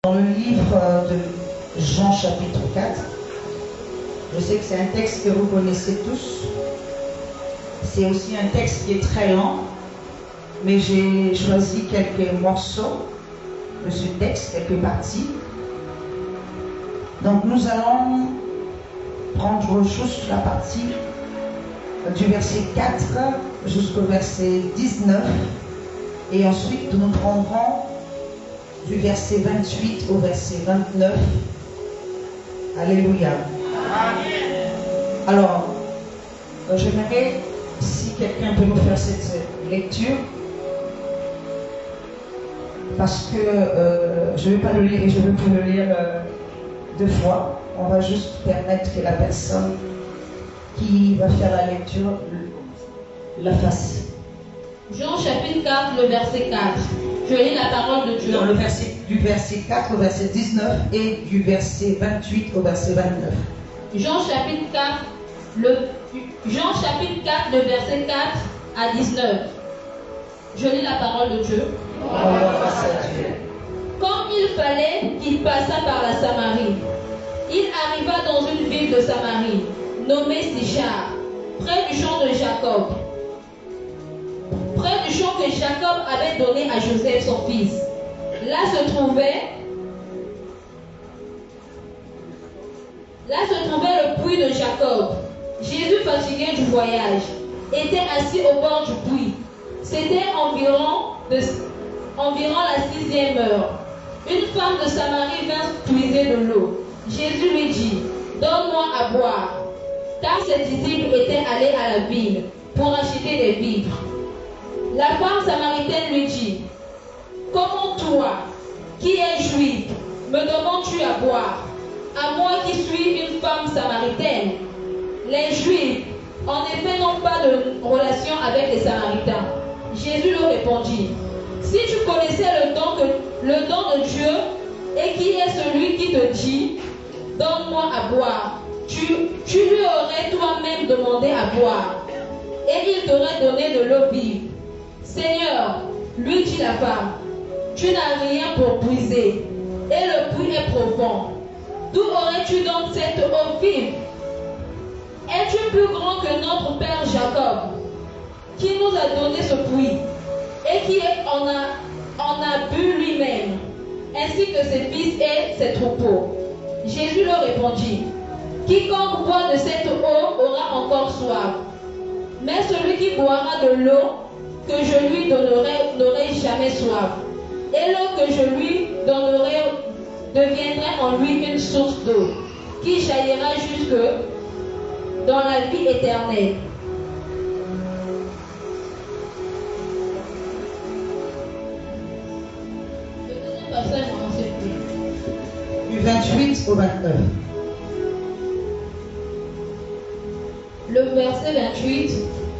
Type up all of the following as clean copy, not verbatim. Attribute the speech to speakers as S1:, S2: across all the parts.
S1: Dans le livre de Jean chapitre 4, je sais que c'est un texte que vous connaissez tous. C'est aussi un texte qui est très lent, mais j'ai choisi quelques morceaux de ce texte, quelques parties. Donc nous allons prendre juste la partie du verset 4 jusqu'au verset 19 et ensuite nous prendrons du verset 28 au verset 29. Alléluia. Amen. Alors, j'aimerais, si quelqu'un peut nous faire cette lecture, parce que je ne vais pas le lire et je ne veux plus le lire deux fois. On va juste permettre que la personne qui va faire la lecture la fasse.
S2: Jean chapitre 4, le verset 4. Je lis la parole de Dieu.
S1: Dans le verset, du verset 4 au verset 19 et du verset 28 au verset 29.
S2: Jean chapitre 4, le verset 4 à 19. Je lis la parole de Dieu. Comme il fallait qu'il passât par la Samarie, il arriva dans une ville de Samarie, nommée Sichar, près du champ de Jacob. Près du champ que Jacob avait donné à Joseph son fils. Là se trouvait le puits de Jacob. Jésus, fatigué du voyage, était assis au bord du puits. C'était environ la 6e heure. Une femme de Samarie vint puiser de l'eau. Jésus lui dit, donne-moi à boire, car ses disciples étaient allés à la ville pour acheter des vivres. La femme samaritaine lui dit, comment toi, qui es juif, me demandes-tu à boire, à moi qui suis une femme samaritaine? Les Juifs, en effet, n'ont pas de relation avec les Samaritains. Jésus leur répondit, si tu connaissais le don de Dieu, et qui est celui qui te dit, donne-moi à boire, tu lui aurais toi-même demandé à boire, et il t'aurait donné de l'eau vive. Seigneur, lui dit la femme, tu n'as rien pour puiser, et le puits est profond. D'où aurais-tu donc cette eau vive? Es-tu plus grand que notre père Jacob, qui nous a donné ce puits, et qui en a bu lui-même, ainsi que ses fils et ses troupeaux? Jésus leur répondit, quiconque boit de cette eau aura encore soif, mais celui qui boira de l'eau que je lui donnerai n'aurait jamais soif, et l'eau que je lui donnerai deviendrait en lui une source d'eau, qui jaillira jusque dans la vie éternelle. Le deuxième passage dans ce puits.
S1: Du 28 au 29.
S2: Le verset 28.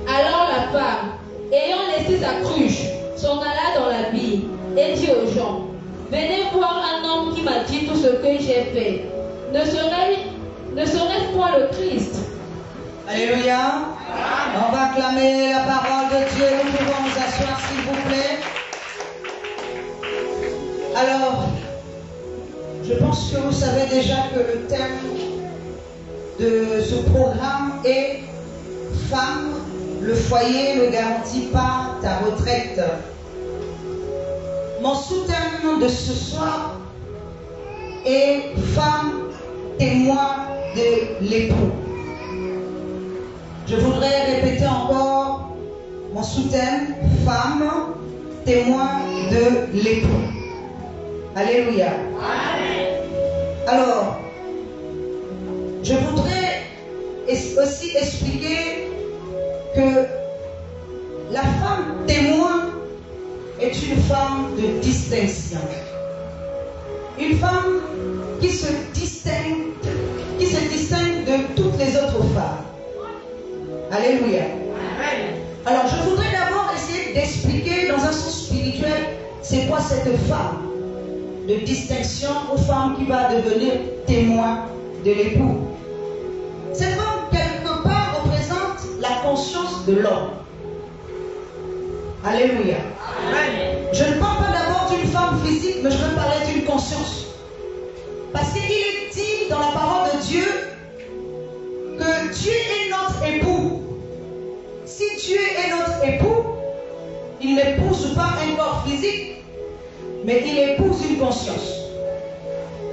S2: Alors la femme, ayant laissé sa cruche, s'en alla dans la ville et dit aux gens, venez voir un homme qui m'a dit tout ce que j'ai fait. Ne serait-ce point le Christ?
S1: Alléluia. On va acclamer la parole de Dieu. Nous pouvons nous asseoir, s'il vous plaît. Alors, je pense que vous savez déjà que le thème de ce programme est « Femme, le foyer ne garantit pas ta retraite ». Mon sous-thème de ce soir est « Femme, témoin de l'époux ». Je voudrais répéter encore mon sous-thème, femme, témoin de l'époux. Alléluia. Amen. Alors, je voudrais aussi expliquer que la femme témoin est une femme de distinction. Une femme qui se distingue de toutes les autres femmes. Alléluia. Alors, je voudrais d'abord essayer d'expliquer dans un sens spirituel, c'est quoi cette femme de distinction aux femmes qui va devenir témoin de l'époux. Cette femme, quelque part, représente la conscience de l'homme. Alléluia. Amen. Je ne parle pas d'abord d'une femme physique, mais je veux parler d'une conscience. mais il épouse une conscience.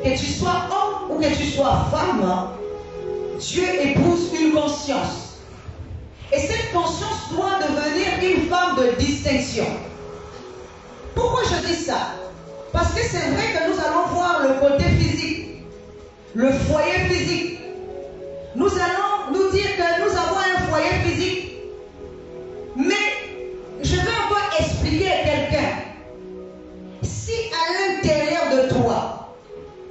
S1: Que tu sois homme ou que tu sois femme, Dieu épouse une conscience. Et cette conscience doit devenir une femme de distinction. Pourquoi je dis ça? Parce que c'est vrai que nous allons voir le côté physique, le foyer physique. Nous allons nous dire que nous avons un foyer physique. Mais je vais encore expliquer à quelqu'un. Si à l'intérieur de toi,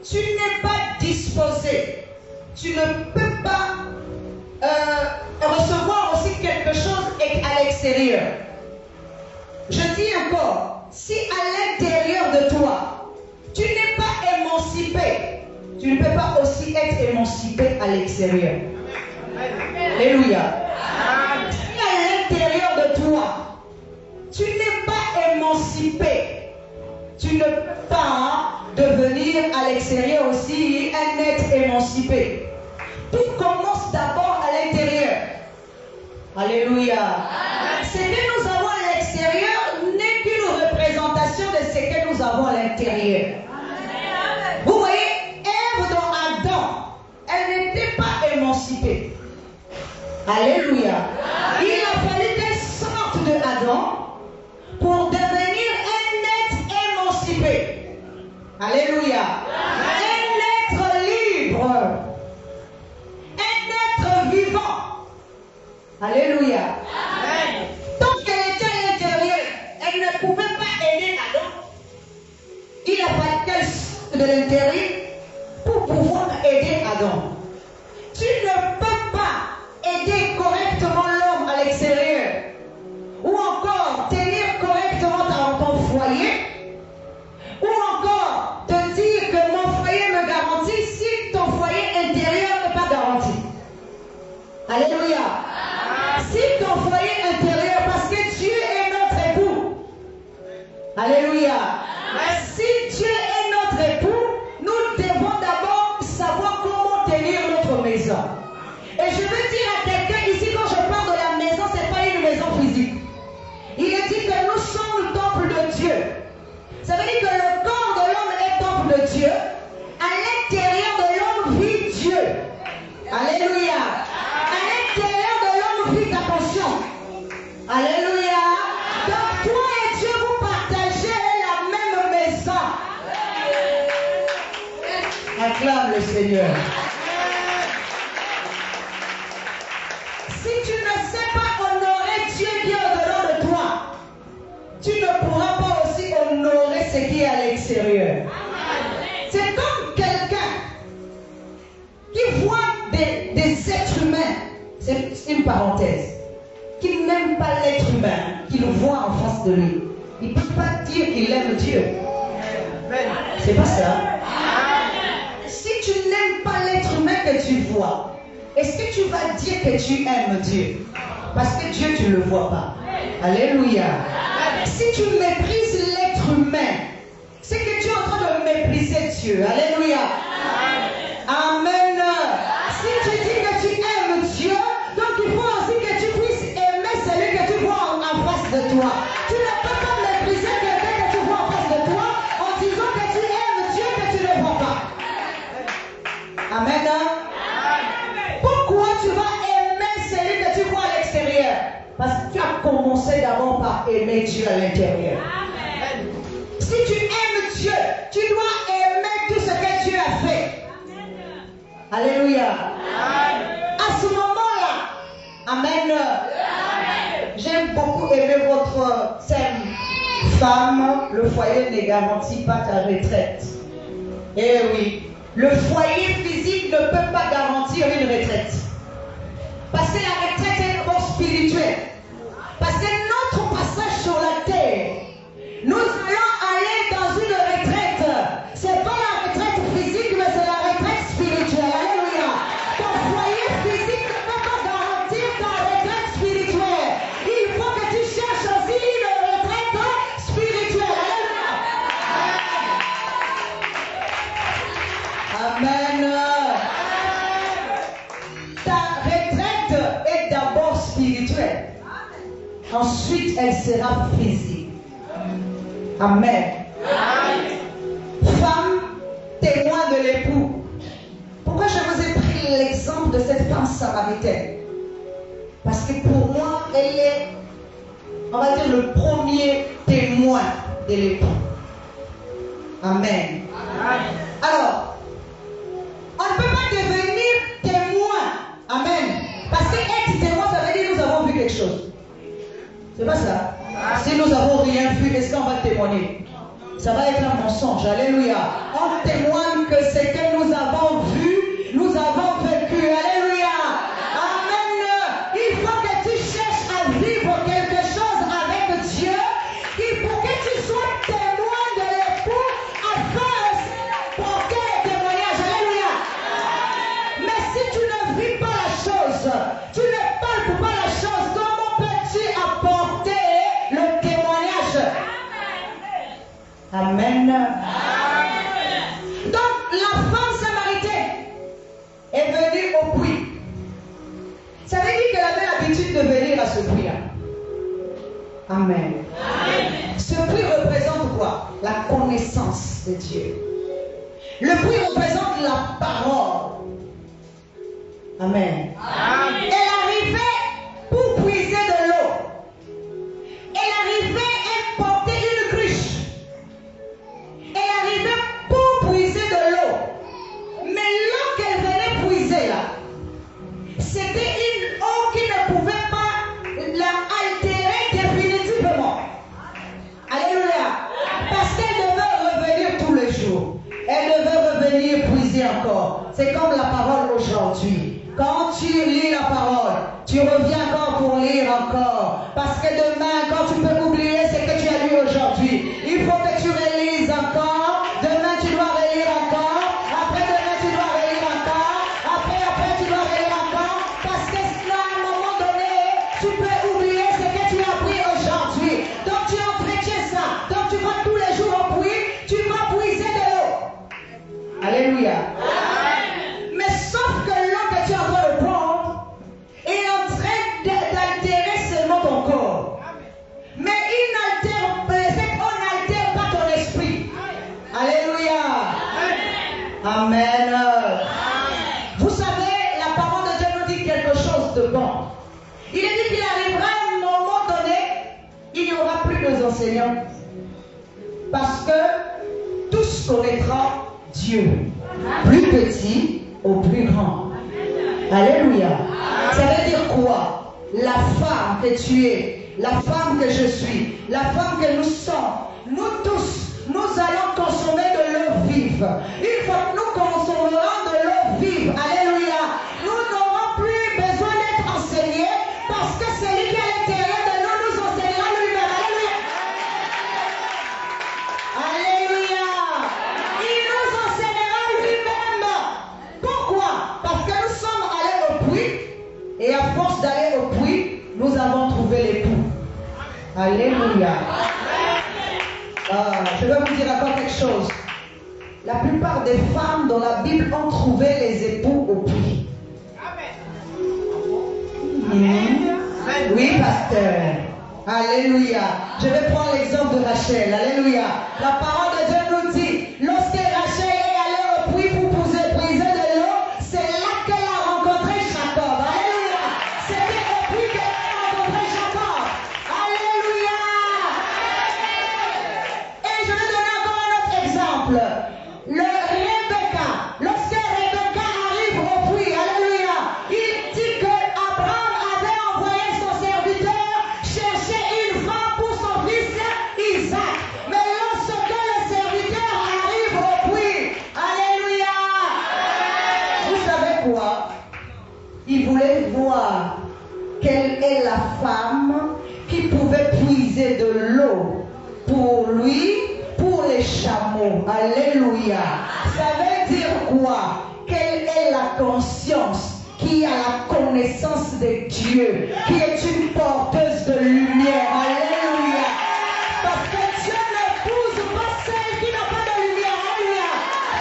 S1: tu n'es pas disposé, tu ne peux pas recevoir aussi quelque chose à l'extérieur. Je dis encore, si à l'intérieur de toi, tu n'es pas émancipé, tu ne peux pas aussi être émancipé à l'extérieur. Alléluia. Si à l'intérieur de toi, tu n'es pas émancipé, tu ne peux pas devenir à l'extérieur aussi un être émancipé. Tout commence d'abord à l'intérieur. Alléluia. Ce que nous avons à l'extérieur n'est qu'une représentation de ce que nous avons à l'intérieur. Vous voyez, Ève dans Adam, elle n'était pas émancipée. Alléluia. Il a fallu qu'elle sorte de Adam pour devenir un être émancipé. Alléluia. Un être libre. Un être vivant. Alléluia. Tant qu'elle était à l'intérieur, elle ne pouvait pas aider Adam. Il a fallu qu'elle sorte de l'intérieur pour pouvoir aider Adam. Tu ne peux pas aider correctement l'homme à l'extérieur ou encore tenir correctement dans ton foyer ou encore te dire que mon foyer me garantit si ton foyer intérieur n'est pas garanti. Alléluia. Si ton foyer intérieur, parce que Dieu est notre époux. Alléluia. Si Dieu est notre époux, nous devons d'abord savoir comment tenir notre maison. Et je veux dire à quelqu'un ici, quand je parle de la maison, ce n'est pas une maison physique. Il est dit que nous sommes le temple de Dieu. Ça veut dire que le corps de l'homme est temple de Dieu. À l'intérieur de l'homme vit Dieu. Alléluia. À l'intérieur de l'homme vit ta conscience. Alléluia. Donc toi et Dieu, vous partagez la même maison. Acclame le Seigneur. Si tu ne sais pas honorer Dieu qui est au-dedans de toi, tu ne pourras pas aussi honorer ce qui est à l'extérieur. C'est comme quelqu'un qui voit des êtres humains, c'est une parenthèse, qui n'aime pas l'être humain, qui le voit en face de lui. Il ne peut pas dire qu'il aime Dieu. C'est pas ça. Si tu n'aimes pas l'être humain que tu vois, est-ce que tu vas dire que tu aimes Dieu? Parce que Dieu, tu ne le vois pas. Alléluia. Si tu méprises l'être humain, c'est que tu es en train de mépriser Dieu. Alléluia. Amen. Si tu dis que tu aimes Dieu, donc il faut aussi que tu puisses aimer celui que tu vois en face de toi. Tu ne peux pas mépriser quelqu'un que tu vois en face de toi en disant que tu aimes Dieu que tu ne vois pas. Amen. Pourquoi tu vas aimer celui que tu vois à l'extérieur? Parce que tu as commencé d'abord par aimer Dieu à l'intérieur. Si tu aimes Dieu, tu dois aimer tout ce que Dieu a fait. Alléluia. À ce moment-là, amen. J'aime beaucoup aimer votre thème. Femme, le foyer ne garantit pas ta retraite. Eh oui. Le foyer physique ne peut pas garantir une retraite. Parce que la retraite est d'abord spirituelle. Parce que notre passage sur la terre, nous allons aller dans une retraite. Ce n'est pas la retraite physique, mais c'est la retraite spirituelle. Alléluia. Ton foyer physique ne peut pas garantir ta retraite spirituelle. Il faut que tu cherches aussi une retraite spirituelle. Alléluia. Amen. Ta retraite est d'abord spirituelle. Ensuite, elle sera physique. Amen. de cette femme samaritaine. Parce que pour moi, elle est, on va dire, le premier témoin de l'époux. Amen. Alors, on ne peut pas devenir témoin. Amen. Parce que être témoin, ça veut dire que nous avons vu quelque chose. C'est pas ça. Si nous n'avons rien vu, est-ce qu'on va témoigner? Ça va être un mensonge. Alléluia. On témoigne que ce que nous avons vu, nous avons vécu. Alléluia. Amen. Il faut que tu cherches à vivre quelque chose avec Dieu. Il faut que tu sois témoin de l'époux afin de porter le témoignage. Alléluia. Mais si tu ne vis pas la chose, tu ne parles pas la chose, comment peux-tu apporter le témoignage? Amen. Donc la femme samaritaine est venue au puits. Ça veut dire qu'elle avait l'habitude de venir à ce puits-là. Amen. Ce puits représente quoi? La connaissance de Dieu. Le puits représente la parole. Amen. Elle arrivait pour puiser de l'eau. Elle arrivait, elle portait une cruche. Elle arrivait pour puiser de l'eau. Mais l'eau qu'elle venait puiser là, c'était une eau qui ne pouvait pas la altérer définitivement. Alléluia. Parce qu'elle devait revenir tous les jours. Elle devait revenir puiser encore. C'est comme la parole aujourd'hui. Quand tu lis la parole, tu reviens encore pour lire encore. Parce que demain, quand tu peux oublier ce que tu as lu aujourd'hui, il faut que tu relises encore. Demain, tu dois relire encore. Après demain, tu dois relire encore. Après, tu dois relire encore. Parce que là, à un moment donné, tu peux oublier ce que tu as appris aujourd'hui. Donc, tu entretiens ça. Donc, tu vas tous les jours au puits. Tu vas puiser de l'eau. Alléluia. Mais sauf que l'eau que tu es en train de prendre est en train d'altérer seulement ton corps. Mais on n'altère pas ton esprit. Alléluia. Amen. Vous savez, la parole de Dieu nous dit quelque chose de bon. Il est dit qu'il arrivera un moment donné, il n'y aura plus d'enseignants. Parce que tous connaîtront Dieu. Plus petit au plus grand. Alléluia. Ça veut dire quoi? La femme que tu es, la femme que je suis, la femme que nous sommes, nous tous, nous allons consommer de l'eau vive. Une fois que nous consommerons de l'eau vive, alléluia, nous n'aurons plus besoin d'être enseignés parce que celui qui est à l'intérieur de nous nous enseignera lui-même. Alléluia. Alléluia. Il nous enseignera lui-même. Pourquoi? Parce que nous sommes allés au puits et à force d'aller au puits, nous avons trouvé l'époux. Alléluia. Je vais vous dire encore quelque chose. La plupart des femmes dans la Bible ont trouvé les époux au puits. Oui, pasteur. Alléluia. Je vais prendre l'exemple de Rachel. Alléluia. La parole de Dieu nous dit, lorsque Rachel est allée au puits pour puiser de l'eau, c'est là qu'elle a rencontré Jacob. Alléluia. C'était au puits qu'elle a rencontré Jacob. Alléluia. Et je vais donner encore un autre exemple. Rebecca. Lorsque Rebecca arrive au puits, alléluia, il dit que Abraham avait envoyé son serviteur chercher une femme pour son fils Isaac. Mais lorsque le serviteur arrive au puits, alléluia, vous savez quoi? Il voulait voir quelle est la femme qui pouvait puiser de l'eau pour lui, pour les chameaux. Alléluia. Ça veut dire quoi? Quelle est la conscience qui a la connaissance de Dieu, qui est une porteuse de lumière. Alléluia. Parce que Dieu n'épouse pas celle qui n'a pas de lumière. Alléluia.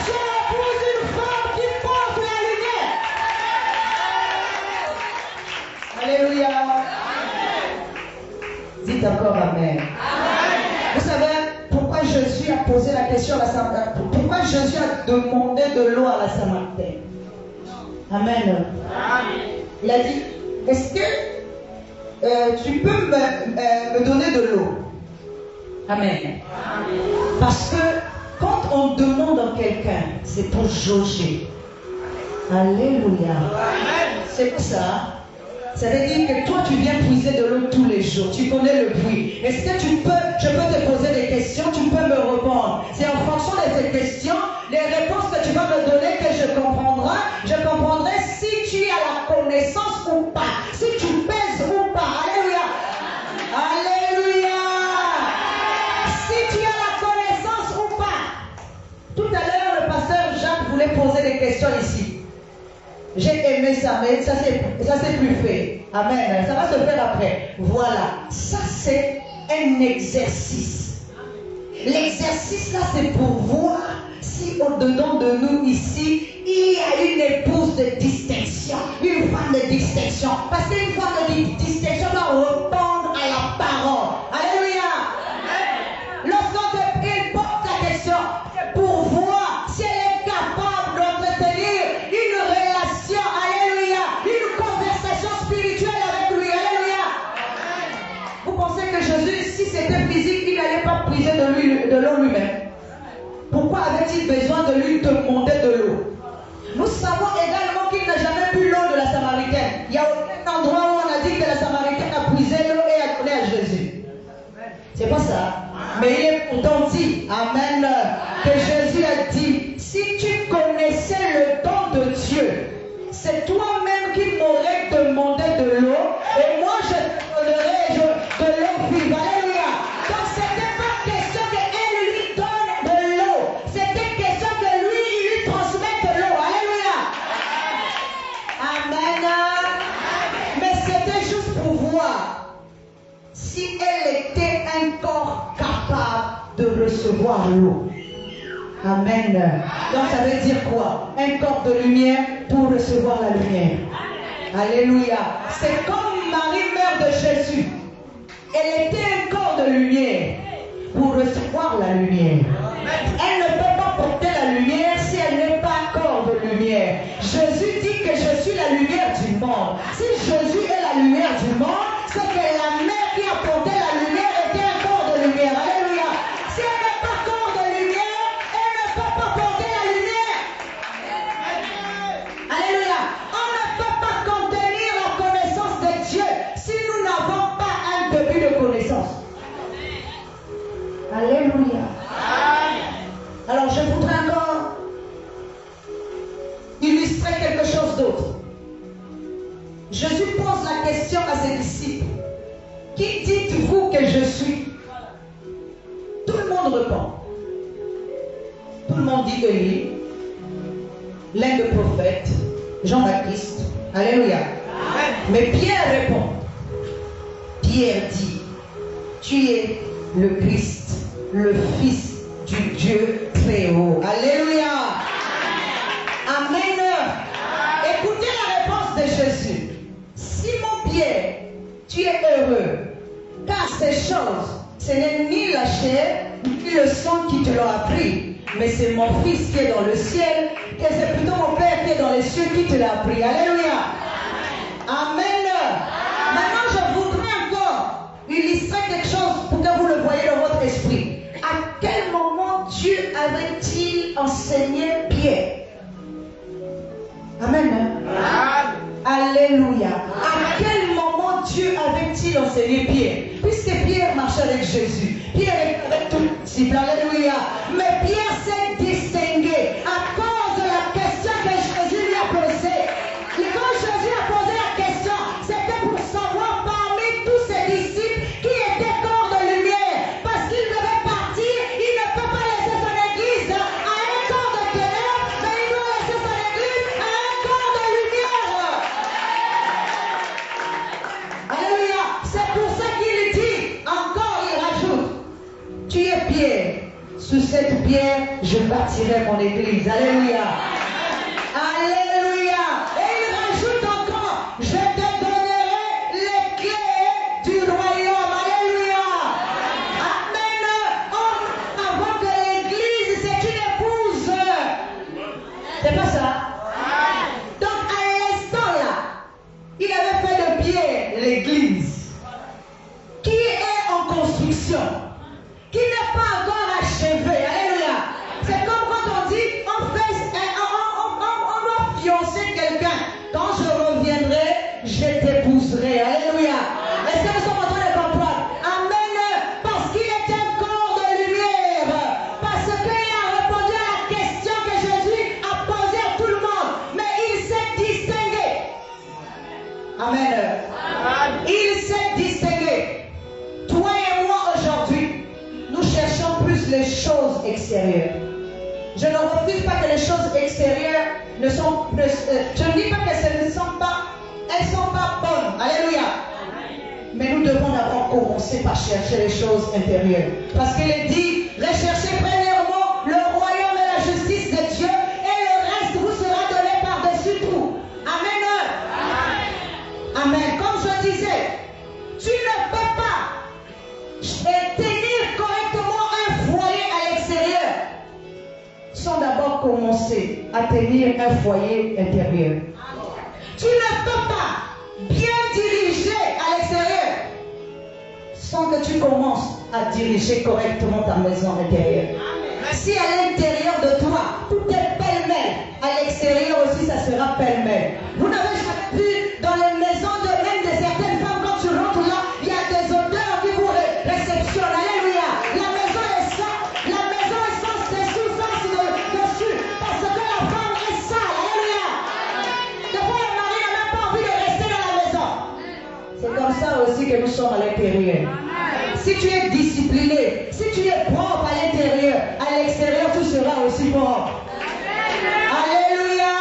S1: Dieu épouse une femme qui porte la lumière. Alléluia. Dites encore Amen. Vous savez pourquoi Jésus a posé la question à la Samaritaine? Pourquoi Jésus a demandé de l'eau à la Samaritaine? Amen. Il a dit, est-ce que tu peux me donner de l'eau? Amen. Parce que quand on demande à quelqu'un, c'est pour jauger. Alléluia. C'est pour ça. Ça veut dire que toi, tu viens puiser de l'eau tous les jours. Tu connais le puits. Est-ce que je peux te poser des questions? Tu peux me répondre. C'est en fonction de ces questions, les réponses que tu vas me donner, que je comprendrai si tu as la connaissance ou pas. Si tu pèses ou pas. Alléluia. Alléluia. Si tu as la connaissance ou pas. Tout à l'heure, le pasteur Jacques voulait poser des questions ici. J'ai aimé ça, mais ça c'est plus fait. Amen. Ça va se faire après. Voilà. Ça c'est un exercice. L'exercice là c'est pour voir si au-dedans de nous ici, il y a une épouse de distinction, une femme de distinction. Parce qu'une femme de distinction doit répondre à la parole. Alléluia. Lorsqu'on te pose la question, c'est pour voir si elle est capable d'entretenir une relation, alléluia, une conversation spirituelle avec lui, alléluia. Vous pensez que Jésus, si c'était physique, il n'allait pas puiser de l'eau lui-même? Pourquoi avait-il besoin de lui demander de l'eau? Nous savons également qu'il n'a jamais bu l'eau de la Samaritaine. Il n'y a aucun endroit où on a dit que la Samaritaine a puisé l'eau et a donné à Jésus. C'est pas ça. Mais il est pourtant dit, amen, que Jésus a dit, si tu connaissais le don de Dieu, c'est toi-même qui m'aurais demandé de l'eau et moi je te donnerai de l'eau vive. Alléluia. Donc c'était pas question qu'elle lui donne de l'eau, c'était question que lui, il lui transmette de l'eau. Alléluia. Amen. Mais c'était juste pour voir si elle était un corps capable de recevoir l'eau. Amen. Donc ça veut dire quoi? Un corps de lumière pour recevoir la lumière. Alléluia. C'est comme Marie, mère de Jésus. Elle était un corps de lumière pour recevoir la lumière. Elle ne peut pas porter la lumière si elle n'est pas corps de lumière. Jésus dit que je suis la lumière du monde. Si Jésus est la lumière du monde, c'est que la mère qui a porté la lumière était un corps de lumière. Alléluia. Si elle n'est pas corps de lumière, elle ne peut pas porter la lumière. Alléluia. On ne peut pas contenir la connaissance de Dieu si nous n'avons pas un début de connaissance. Alléluia. Alors je voudrais encore illustrer quelque chose d'autre. Jésus pose la question à ses disciples. Qui dites-vous que je suis? Tout le monde répond. Tout le monde dit Élie, l'un des prophètes, Jean-Baptiste. Alléluia. Mais Pierre répond. Pierre dit, tu es le Christ, le Fils du Dieu très haut. Alléluia. Amen. Écoutez la réponse de Jésus. Simon Pierre, tu es heureux, car ces choses, ce n'est ni la chair, ni le sang qui te l'ont appris, mais c'est mon Fils qui est dans le ciel, et c'est plutôt mon Père qui est dans les cieux qui te l'a appris. Alléluia. Amen. Maintenant, je voudrais encore illustrer quelque chose pour que vous le voyez dans votre esprit. À quel moment Dieu avait-il enseigné Pierre? Amen. Alléluia. À quel moment Dieu avait-il enseigné Pierre? Puisque Pierre marchait avec Jésus. Pierre était avec tous les disciples. Alléluia. Mais Pierre s'est distingué à cause de la question que Jésus lui a posée. Et quand Jésus a posé la question, c'était pour savoir parmi tous ses disciples qui étaient corps de lumière. Parce qu'il devait partir, il ne peut pas laisser son église à un corps de ténèbres, mais il doit laisser son église à un corps de lumière. Alléluia. C'est pour ça qu'il dit, encore il rajoute, tu es Pierre, sous cette pierre je bâtirai mon église. Alléluia. Alléluia. Et il rajoute encore, je te donnerai les clés du royaume. Alléluia. Amen. Avant que l'église, c'est une épouse. C'est pas ça? Donc à extérieures. Je ne refuse pas que les choses extérieures ne sont... je ne dis pas qu'elles ne sont pas... Elles ne sont pas bonnes. Alléluia. Mais nous devons d'abord commencer par chercher les choses intérieures. Parce qu'il est dit, recherchez premièrement le royaume et la justice de Dieu et le reste vous sera donné par-dessus tout. Amen. Amen. Comme je disais, tu ne peux pas tenir correctement un foyer à l'extérieur sans d'abord commencer à tenir un foyer intérieur. Tu ne peux pas bien diriger à l'extérieur sans que tu commences à diriger correctement ta maison intérieure. Si à l'intérieur de toi, tout est pêle-mêle, à l'extérieur aussi, ça sera pêle-mêle. Vous n'avez jamais vu dans les maisons de même de certaines femmes, quand tu rentres là, il y a des odeurs qui vous réceptionnent. Alléluia. La maison est sale, la maison est sans dessous, sans dessus, parce que la femme est sale. Alléluia. Des fois, le mari n'a même pas envie de rester dans la maison. C'est comme ça aussi que nous sommes à l'intérieur. Si tu es discipliné, si tu es propre à l'intérieur, à l'extérieur, tu seras aussi propre. Alléluia.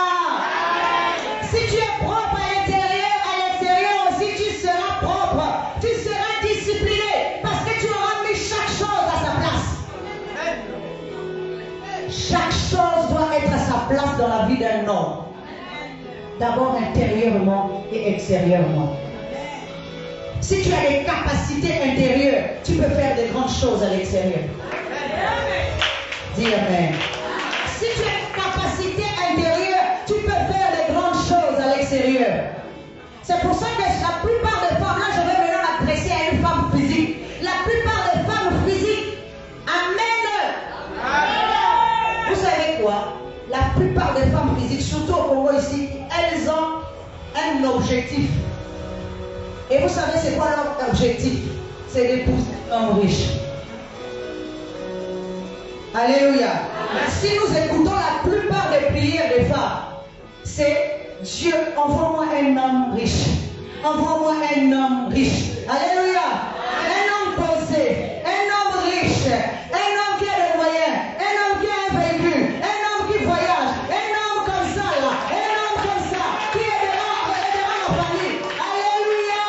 S1: Si tu es propre à l'extérieur aussi, tu seras propre. Tu seras discipliné parce que tu auras mis chaque chose à sa place. Chaque chose doit être à sa place dans la vie d'un homme. D'abord intérieurement et extérieurement. Si tu as des capacités intérieures, tu peux faire de grandes choses à l'extérieur. Dis Amen. Si tu as une capacité intérieure, tu peux faire de grandes choses à l'extérieur. C'est pour ça que la plupart des femmes, là je vais maintenant m'adresser à une femme physique. La plupart des femmes physiques, Amen. Vous savez quoi? La plupart des femmes physiques, surtout au Congo ici, elles ont un objectif. Et vous savez c'est quoi leur objectif? C'est d'épouser un homme riche. Alléluia. Si nous écoutons la plupart des prières des femmes, c'est Dieu, envoie-moi un homme riche. Envoie-moi un homme riche. Alléluia. Un homme posé, un homme riche, un homme qui a des moyens, un homme qui a un véhicule, un homme qui voyage, un homme comme ça là, un homme comme ça, qui aidera la famille. Alléluia.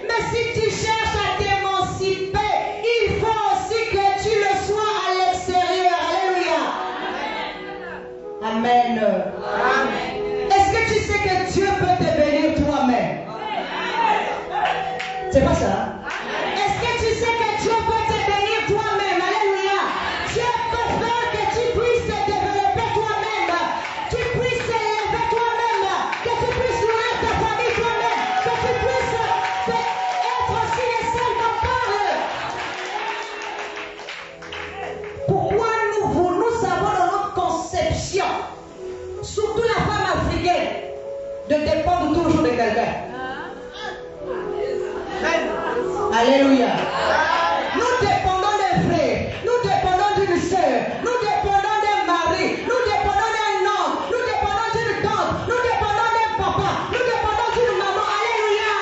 S1: Mais si tu cherches à t'émanciper, il faut aussi que tu le sois à l'extérieur. Alléluia. Amen. Amen. Est-ce que tu sais que Dieu peut te bénir toi-même? C'est pas ça? Est-ce que tu sais que Dieu peut te bénir toi-même? Alléluia. Dieu peut faire que tu puisses te développer toi-même, tu puisses t'élever toi-même, que tu puisses nourrir ta famille toi-même, que tu puisses être aussi les seuls qu'on parle. Pourquoi nous avons dans notre conception, surtout la femme africaine, de dépendre toujours de quelqu'un? Alléluia. Nous dépendons d'un frère, nous dépendons d'une sœur, nous dépendons d'un mari, nous dépendons d'un homme, nous dépendons d'une tante, nous dépendons d'un papa, nous dépendons d'une maman. Alléluia.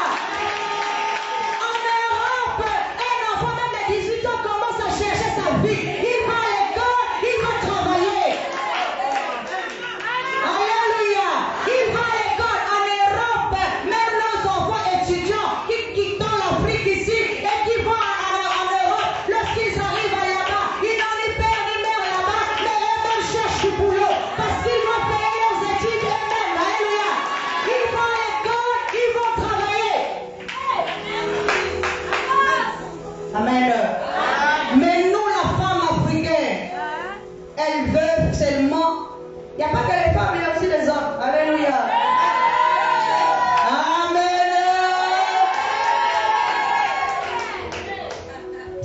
S1: En Europe, un enfant même de 18 ans commence à chercher sa vie. Il va à l'école, il va travailler. Alléluia. Il va à l'école. En Europe, même nos enfants étudiants qui quittent l'Afrique ici et qui vont en Europe, lorsqu'ils arrivent là-bas, ils n'ont ni père ni mère là-bas, mais eux-mêmes cherchent du boulot parce qu'ils vont payer leurs études eux-mêmes. Alléluia. Ils vont à l'école, ils vont travailler. Amen. Mais nous, la femme africaine, elle veut seulement. Il n'y a pas que les femmes, il y a aussi les hommes. Alléluia.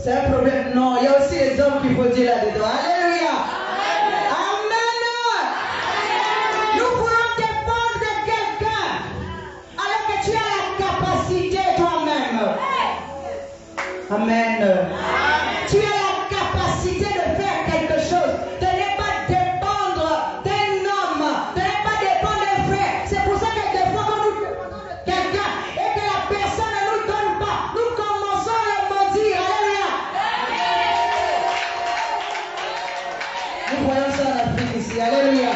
S1: C'est un problème. Non, il y a aussi les hommes qu'il faut dire là-dedans. Alléluia. Amen. Nous voulons dépendre de quelqu'un alors que tu as la capacité toi-même. Amen. Tu as la capacité de faire quelque chose. De ne pas dépendre d'un homme. De ne pas dépendre d'un frère. C'est pour ça que des fois quand nous dépendons de quelqu'un et que la personne ne nous donne pas, nous commençons à le maudire. Alléluia. difficile ici. Alléluia.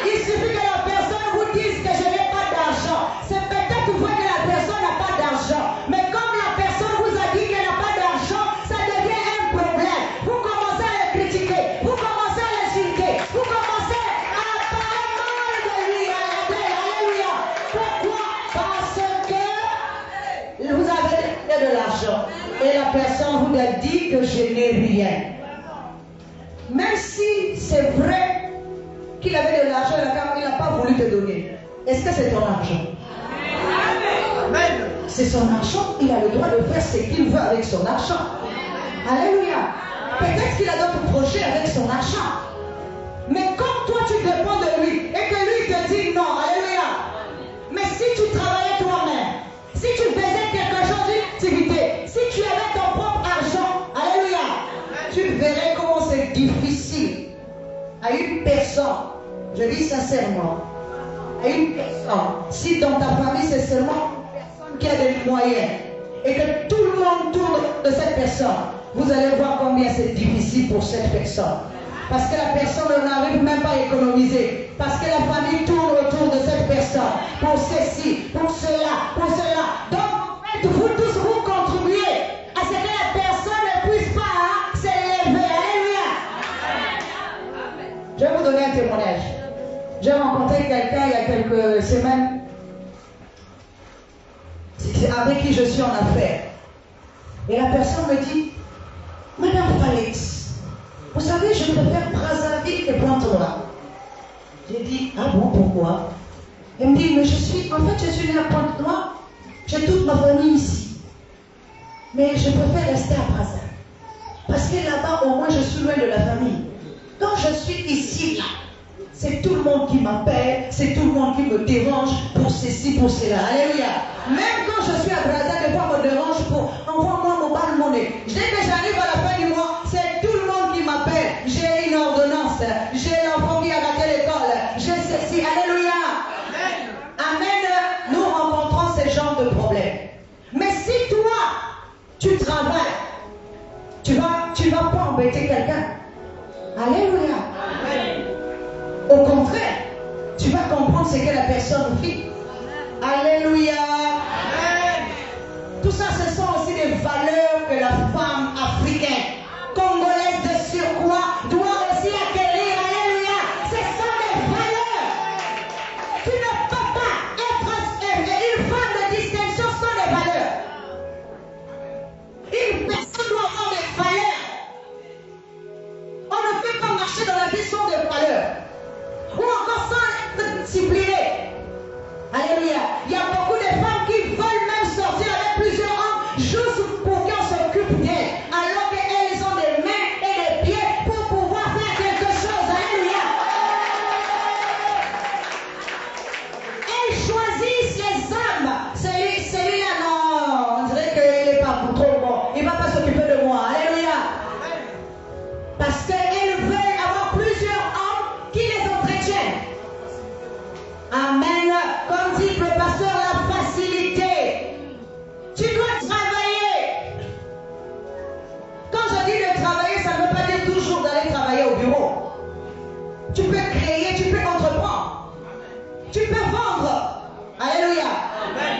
S1: Il suffit que la personne vous dise que je n'ai pas d'argent. C'est peut-être vrai que la personne n'a pas d'argent. Mais comme la personne vous a dit qu'elle n'a pas d'argent, ça devient un problème. Vous commencez à le critiquer. Vous commencez à l'insulter. Vous commencez à parler mal de lui. Alléluia. Pourquoi? Parce que vous avez de l'argent. Et la personne vous a dit que je n'ai rien. Même si c'est vrai qu'il avait de l'argent, il n'a pas voulu te donner. Est-ce que c'est ton argent? Amen. C'est son argent, il a le droit de faire ce qu'il veut avec son argent. Alléluia. Peut-être qu'il a d'autres projets avec son argent. Mais comme toi tu dépends de lui et que lui te dit non, alléluia. Mais si tu travaillais toi-même, si tu faisais quelque chose, une activité, si tu avais ton propre argent, alléluia, tu verrais comment c'est difficile à une personne, je dis sincèrement, à une personne, si dans ta famille c'est seulement une personne qui a des moyens et que tout le monde tourne de cette personne, vous allez voir combien c'est difficile pour cette personne. Parce que la personne n'arrive même pas à économiser. Parce que la famille tourne autour de cette personne. Pour ceci, pour cela, pour cela. Donc, en fait, vous tous, vous contribuez à ce que la personne ne puisse pas s'élever. Alléluia. Je vais vous donner un témoignage. J'ai rencontré quelqu'un il y a quelques semaines avec qui je suis en affaires. Et la personne me dit, Madame Falex, vous savez, je préfère Brazzaville que Pointe-Noire. J'ai dit, ah bon, pourquoi? Elle me dit, mais je suis née à Pointe-Noire, j'ai toute ma famille ici. Mais je préfère rester à Brazzaville. Parce que là-bas, au moins, je suis loin de la famille. Quand je suis ici, là, c'est tout le monde qui m'appelle, c'est tout le monde qui me dérange pour ceci, pour cela. Alléluia. Même quand je suis à Brazzaville, des fois, on me dérange pour envoie-moi mon balle monnaie. Dès que j'arrive à la fin du mois, c'est tout le monde qui m'appelle. J'ai une ordonnance, j'ai l'enfant qui a raté l'école, j'ai ceci. Alléluia. Amen. Nous rencontrons ce genre de problèmes. Mais si toi, tu travailles, tu vas pas embêter quelqu'un. Alléluia. Amen. Au contraire, tu vas comprendre ce que la personne vit. Alléluia. Amen. Tout ça, ce sont aussi des valeurs que la femme africaine, congolaise de surcroît, doit aussi acquérir. Alléluia. Ce sont des valeurs. Tu ne peux pas être une femme de distinction sans des valeurs. Une personne doit avoir des valeurs. On ne peut pas marcher dans la vie sans des valeurs. Ou encore sans être discipliné. Alléluia. Il y a beaucoup de femmes qui veulent même sortir avec plusieurs hommes juste pour qu'on s'occupe d'elles, alors qu'elles ont des mains et des pieds pour pouvoir faire quelque chose. Alléluia. Elles choisissent les hommes. Celui-là, non, on dirait qu'il n'est pas trop bon. Il ne va pas s'occuper de moi. Alléluia. Parce qu'elles veulent avoir plusieurs hommes qui les entretiennent. Amen. Comme dit le pasteur, la facilité. Tu dois travailler. Quand je dis de travailler, ça ne veut pas dire toujours d'aller travailler au bureau. Tu peux créer, tu peux entreprendre. Tu peux vendre. Alléluia. Amen.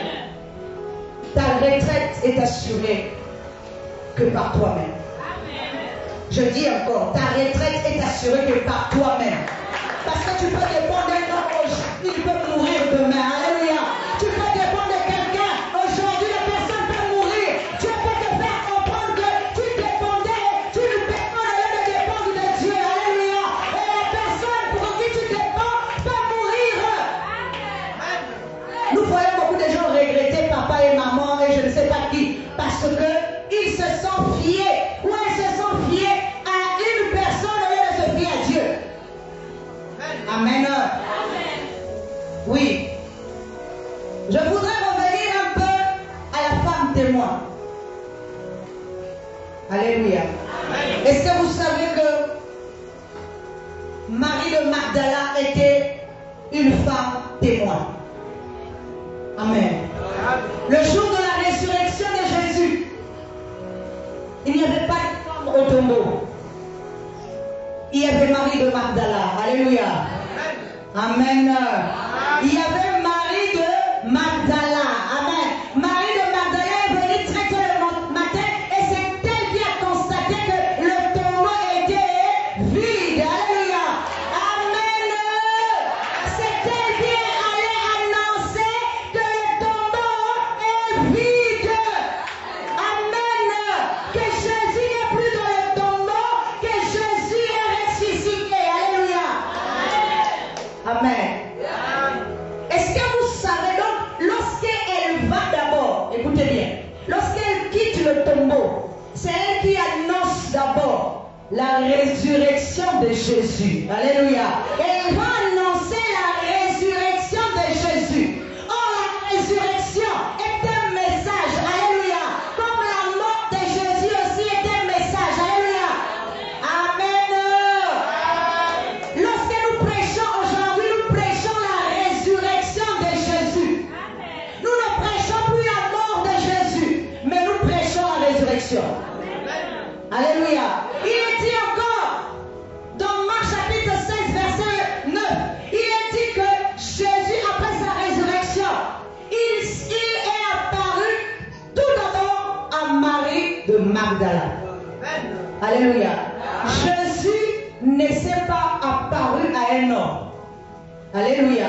S1: Ta retraite est assurée que par toi-même. Je dis encore, ta retraite est assurée que par toi-même. Parce que tu peux dépendre d'un homme aujourd'hui, il peut mourir demain. Alléluia. Tu peux dépendre de quelqu'un. Aujourd'hui, la personne peut mourir. Dieu peut te faire comprendre que tu dépendais, tu dépends au lieu de dépendre de Dieu. Alléluia. Et la personne pour qui tu dépends peut mourir. Nous voyons beaucoup de gens regretter papa et maman et je ne sais pas qui. Parce qu'ils se sont fiés. Ou elles se sont fiés à une personne au lieu de se fier à Dieu. Amen. Amen. Oui. Je voudrais revenir un peu à la femme témoin. Alléluia. Est-ce que vous savez que Marie de Magdala était une femme témoin? Amen. Le jour de la résurrection de Jésus, il n'y avait pas de femme au tombeau. il y avait Marie de Magdala. Alléluia. Amen. Il y avait Marie de Magdala. Amen. Marie de Magdala est venue très tôt le matin et c'est elle qui a constaté que le tombeau était vide. Alléluia. Amen. C'est elle qui est allée annoncer que le tombeau est vide. Amen. Que Jésus n'est plus dans le tombeau, que Jésus est ressuscité. Alléluia. Amen. Est-ce que vous savez donc, lorsqu'elle va d'abord, écoutez bien, lorsqu'elle quitte le tombeau, c'est elle qui annonce d'abord la résurrection de Jésus. Alléluia. Elle va annoncer la résurrection de Jésus. Or, la résurrection est un message. Alléluia. Comme la mort de Jésus aussi est un message. Alléluia. Amen. Lorsque nous prêchons aujourd'hui, nous prêchons la résurrection de Jésus. Nous ne prêchons plus la mort de Jésus, mais nous prêchons la résurrection. Alléluia. Il est dit encore dans Marc chapitre 16 verset 9, il est dit que Jésus après sa résurrection, il est apparu tout d'abord à Marie de Magdala. Alléluia. Jésus ne s'est pas apparu à un homme. Alléluia.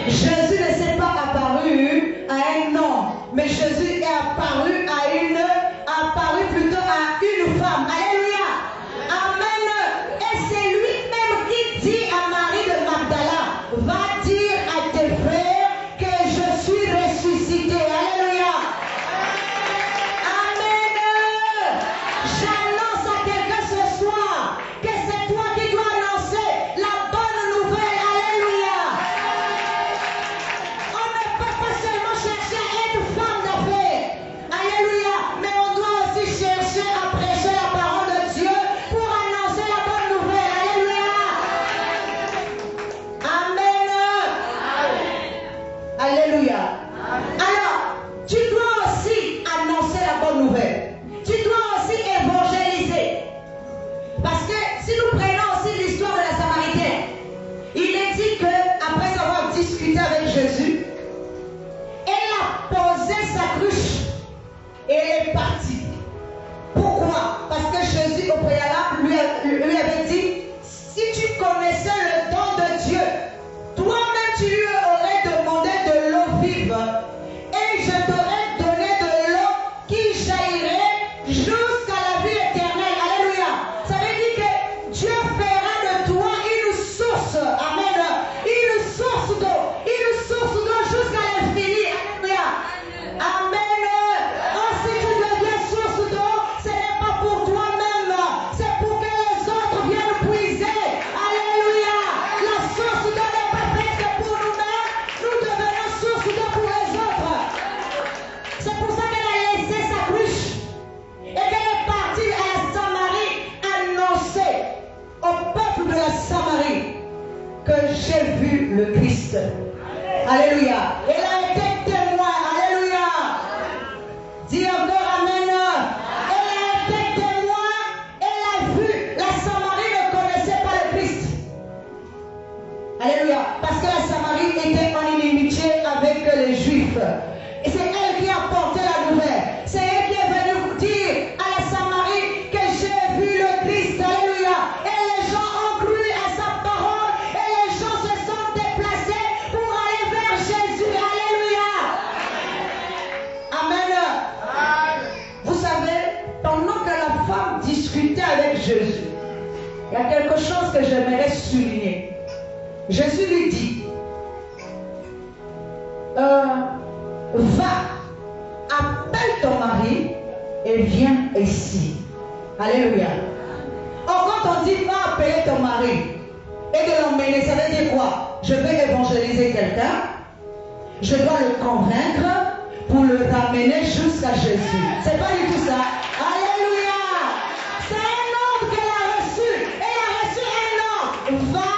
S1: Jésus ne s'est pas apparu à un homme, mais Jésus est apparu plutôt à une femme. Alléluia. Amen. Et c'est lui-même qui dit à Marie de Magdala, va dire à tes frères que je suis ressuscité. Alléluia. Amen. J'annonce à quelqu'un ce soir que c'est toi qui dois annoncer la bonne nouvelle. Alléluia. On ne peut pas seulement chercher à être femme d'affaires. Alléluia. Mais on doit aussi chercher à prêcher la parole de Dieu pour annoncer la bonne nouvelle. Alléluia. Amen. Alléluia. Alors, tu dois aussi annoncer la bonne nouvelle. Tu dois aussi évangéliser. Parce que si nous prenons aussi l'histoire de la Samaritaine, il est dit qu'après avoir discuté avec Jésus, elle a posé sa cruche et elle est partie. Pourquoi? Parce que Jésus au préalable lui avait dit, si tu connaissais le don de Dieu, toi-même tu lui aurais demandé de l'eau vive et je t'aurais donné de l'eau qui jaillirait jusqu'à la vie éternelle. Alléluia. Ça veut dire que Dieu fera de toi une source. Amen. Une source d'eau jusqu'à l'infini. Alléluia. Amen. Oh, si tu deviens source d'eau, ce n'est pas pour toi-même, c'est pour que les autres viennent puiser. Alléluia. La source d'eau n'est pas faite que pour nous-mêmes, nous devenons source d'eau pour les autres. C'est pour ça qu'elle a laissé sa cruche et qu'elle est partie à la Samarie annoncer au peuple de la Samarie que j'ai vu le Christ. Alléluia. Elle a été témoin. Alléluia. Dis encore amen. Elle a été témoin. Elle a vu. La Samarie ne connaissait pas le Christ. Alléluia. Parce que la Samarie était en inimitié avec les Juifs. Et c'est elle qui a porté la nouvelle. C'est elle qui est venue vous dire à la Samarie que j'ai vu le Christ. Alléluia. Et les gens ont cru à sa parole. Et les gens se sont déplacés pour aller vers Jésus. Alléluia. Amen. Vous savez, pendant que la femme discutait avec Jésus, il y a quelque chose que j'aimerais souligner. Jésus lui dit, va, appelle ton mari et viens ici. Alléluia. Or, quand on dit va appeler ton mari et de l'emmener, ça veut dire quoi? Je vais évangéliser quelqu'un, je dois le convaincre pour le ramener jusqu'à Jésus. C'est pas du tout ça. Alléluia. C'est un homme qu'elle a reçu. Elle a reçu un homme. Va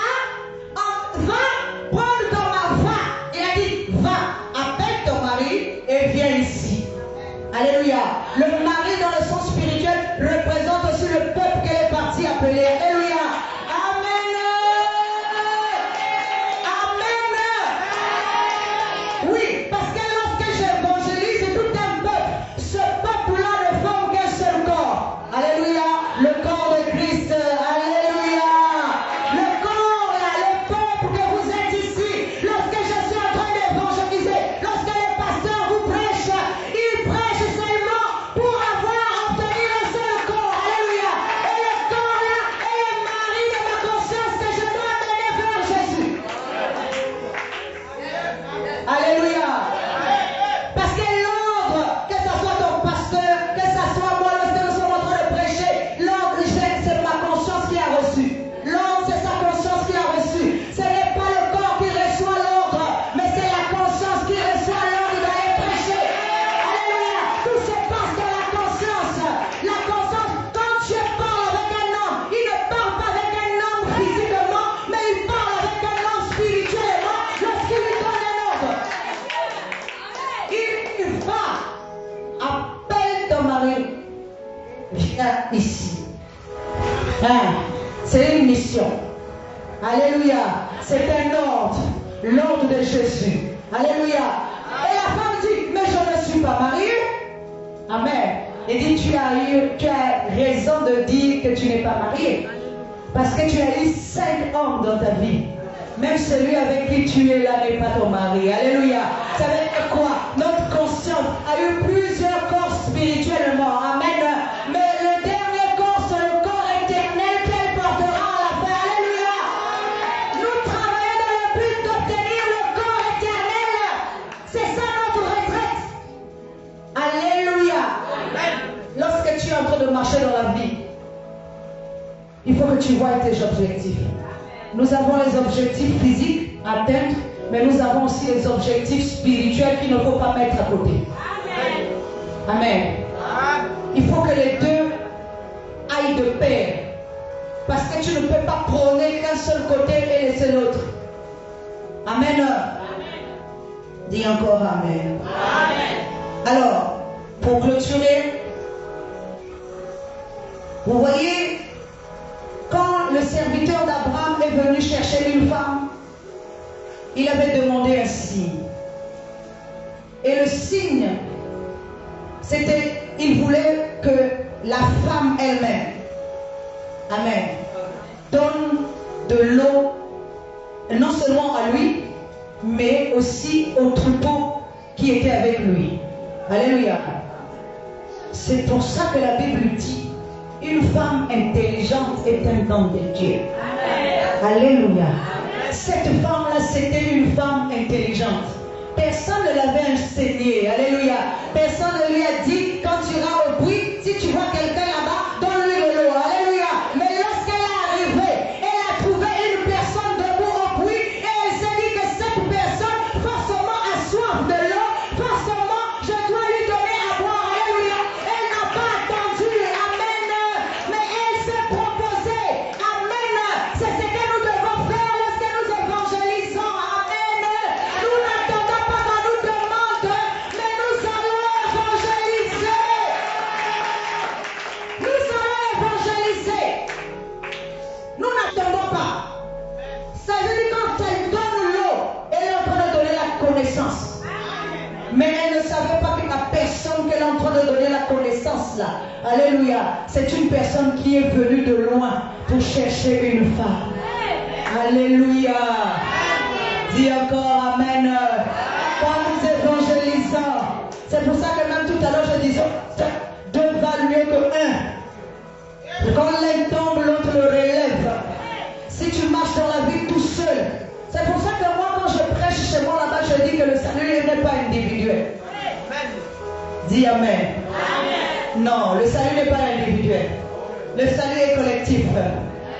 S1: prendre ton mari. Il a dit, va, appelle ton mari et viens ici. Alléluia. Le mari dans le sens spirituel représente aussi le peuple qu'elle est partie appeler. Alléluia. ici. Hein? C'est une mission. Alléluia. C'est un ordre. L'ordre de Jésus. Alléluia. Et la femme dit, mais je ne suis pas mariée. Amen. Il dit, tu as raison de dire que tu n'es pas marié. Parce que tu as eu 5 hommes dans ta vie. Même celui avec qui tu es là n'est pas ton mari. Alléluia. Ça veut dire quoi? Notre conscience a eu plusieurs corps spirituellement. Amen. Mais le dernier corps, c'est le corps éternel qu'elle portera à la fin. Alléluia. Nous travaillons dans le but d'obtenir le corps éternel. C'est ça notre retraite. Alléluia. Lorsque tu es en train de marcher dans la vie, il faut que tu vois tes objectifs. Nous avons les objectifs physiques à atteindre, mais nous avons aussi les objectifs spirituels qu'il ne faut pas mettre à côté. Amen. Il faut que les deux aillent de pair. Parce que tu ne peux pas prôner qu'un seul côté et laisser l'autre. Amen. Dis encore Amen. Alors, pour clôturer, vous voyez, quand le serviteur d'Abraham est venu chercher une femme, il avait demandé un signe. Et le signe, c'était, il voulait que la femme elle-même, amen, donne de l'eau, non seulement à lui, mais aussi au troupeau qui était avec lui. Alléluia. C'est pour ça que la Bible dit, une femme intelligente est un don de Dieu. Amen. Alléluia. Cette femme-là, c'était une femme intelligente. Personne ne l'avait enseignée. Alléluia. Personne ne lui a dit, quand tu iras au puits, si tu vois quelqu'un là-bas, donne-lui de l'eau. Alléluia. Mais lorsqu'elle est arrivée, elle a trouvé une personne debout au puits et elle s'est dit que cette personne, forcément, a soif de l'eau. Forcément, je dois lui donner à boire. Alléluia. Elle n'a pas attendu. Amen. Mais elle s'est proposée. Amen. C'est ce que nous devons faire lorsque nous évangélisons. Amen. Nous n'attendons pas qu'on nous demande, mais nous allons évangéliser. Nous allons évangéliser. Nous n'attendons pas. Ça veut dire quand elle donne l'eau, elle est en train de donner la connaissance. Mais elle ne savait pas que la personne qu'elle est en train de donner la connaissance là, alléluia, c'est une personne qui est venue de loin pour chercher une femme. Alléluia. Dis encore Amen. Quand nous évangélisons, c'est pour ça que même tout à l'heure je disais, deux valent mieux que un. Quand l'un tombe, l'autre le relève. Si tu marches dans la vie tout seul, c'est pour ça que moi quand je prêche chez moi là-bas, je dis que le salut n'est pas individuel. Dis Amen. Non, le salut n'est pas individuel. Le salut est collectif.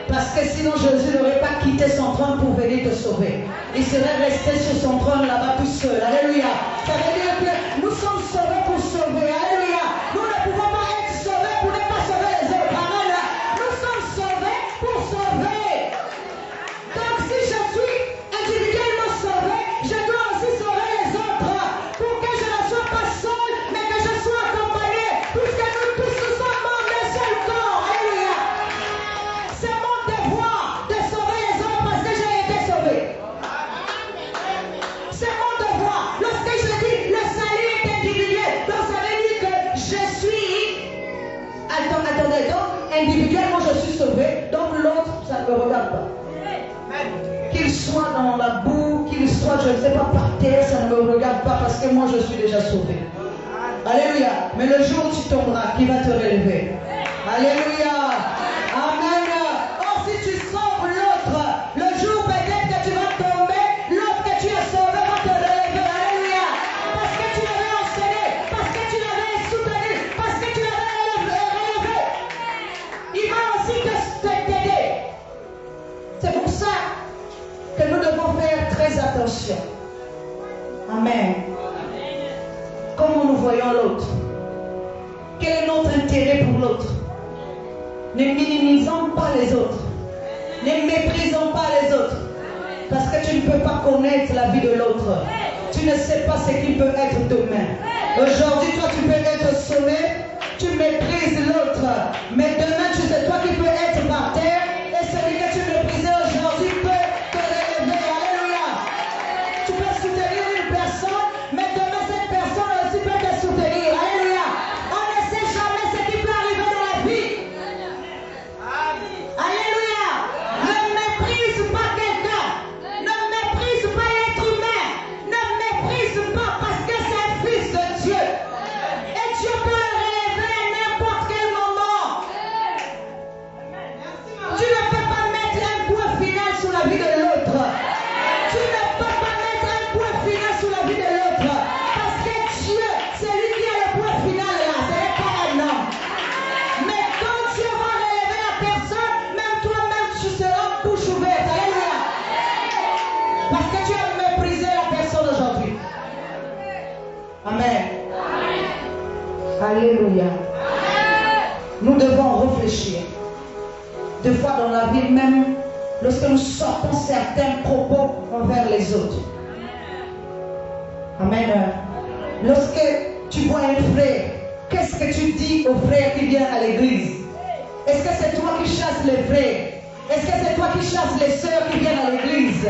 S1: Parce que sinon Jésus n'aurait pas quitté son trône pour venir te sauver. Il serait resté sur son trône là-bas tout seul. Alléluia. Ça veut dire que nous sommes sauvés pour sauver. Alléluia. Nous ne pouvons pas être sauvés pour ne pas sauver les autres. Amen. Nous sommes sauvés pour sauver. Donc si je suis individuellement sauvé, je dois aussi sauver les autres. Pour que je ne sois pas seul, mais que je sois accompagné. Puisque nous tous nous sommes membres d'un seul corps. Alléluia. C'est mon devoir de sauver les autres parce que j'ai été sauvé. C'est mon devoir. Lorsque je dis le salut est individuel, donc ça veut dire que je suis. Attendez, donc individuellement je suis sauvé, donc l'autre ça ne me regarde pas. Qu'il soit dans la boue, qu'il soit, je ne sais pas, par terre, ça ne me regarde pas parce que moi je suis déjà sauvé. Alléluia. Mais le jour où tu tomberas, qui va te relever? Alléluia. Amen. Oh, si tu sauves l'autre, le jour peut-être que tu vas tomber, l'autre que tu as sauvé va te relever. Alléluia. Parce que tu l'avais enseigné, parce que tu l'avais soutenu, parce que tu l'avais relevé. Il va aussi t'aider. C'est pour ça que nous devons faire très attention. Amen. Comment nous voyons l'autre? Quel est notre intérêt pour l'autre? Ne minimisons pas les autres. Ne méprisons pas les autres. Parce que tu ne peux pas connaître la vie de l'autre. Tu ne sais pas ce qu'il peut être demain. Aujourd'hui, toi, tu peux être sauvé. tu méprises l'autre. Mais demain, c'est toi qui peux être par terre. Et celui que tu méprisais aujourd'hui peut te relever. Alléluia. Tu peux soutenir une personne, mais demain, cette personne aussi peut te soutenir. Alléluia. On ne sait jamais ce qui peut arriver dans la vie. Alléluia. Ne méprise pas quelqu'un. Ne méprise pas l'être humain. Ne méprise pas parce que c'est un fils de Dieu. Et Dieu peut le relever à n'importe quel moment. Tu ne peux pas mettre un point final sur la vie de l'autre. Tu ne peux pas mettre un point final sur la vie de l'autre. Parce que Dieu, c'est lui qui a le point final là. Ce n'est pas un homme. Mais quand Dieu va relever la personne, même toi-même, tu seras bouche ouverte. Alléluia. Parce que tu as méprisé la personne aujourd'hui. Amen. Alléluia. Nous devons réfléchir. Des fois dans la vie, même lorsque nous sortons certains propos envers les autres. Amen. Lorsque tu vois un frère, qu'est-ce que tu dis au frère qui vient à l'église? Est-ce que c'est toi qui chasses les frères? Est-ce que c'est toi qui chasses les sœurs qui viennent à l'église?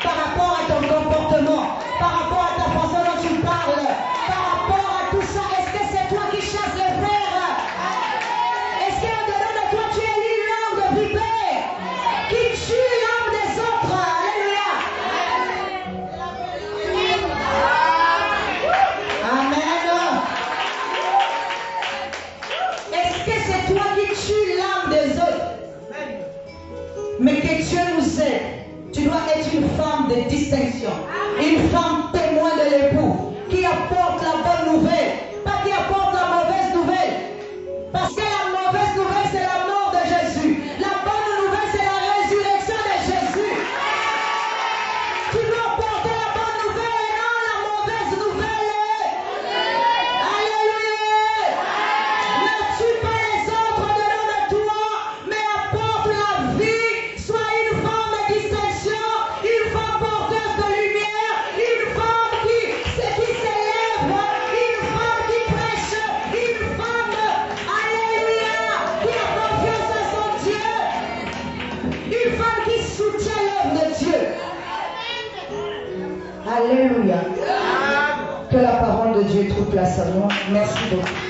S1: Par rapport à ton comportement, par rapport à ta façon dont tu parles, par rapport à tout ça, est-ce que c'est toi qui chasses les frères? Est-ce qu'au-dedans de toi tu es une langue de vipère qui tue l'âme des autres? Alléluia. Amen. Est-ce que c'est toi qui tues l'âme des autres? Mais que Dieu nous aide. Tu dois être une femme de distinction, une femme témoin de l'époux, qui apporte la bonne nouvelle, pas qui apporte la mauvaise nouvelle. Parce que la mauvaise nouvelle, c'est la mort de Jésus. La bonne nouvelle, c'est la résurrection de Jésus. Tu dois porter la bonne nouvelle et non la mauvaise nouvelle. Alléluia. Ne tue pas les autres au-dedans de toi, mais apporte la vie. Sois une femme de distinction, une femme porteuse de lumière, une femme qui s'élève, une femme qui prêche, une femme, alléluia, qui a confiance en son Dieu, une femme qui soutient l'œuvre de Dieu. Alléluia. Que la parole de Dieu trouve place à nous. Merci beaucoup.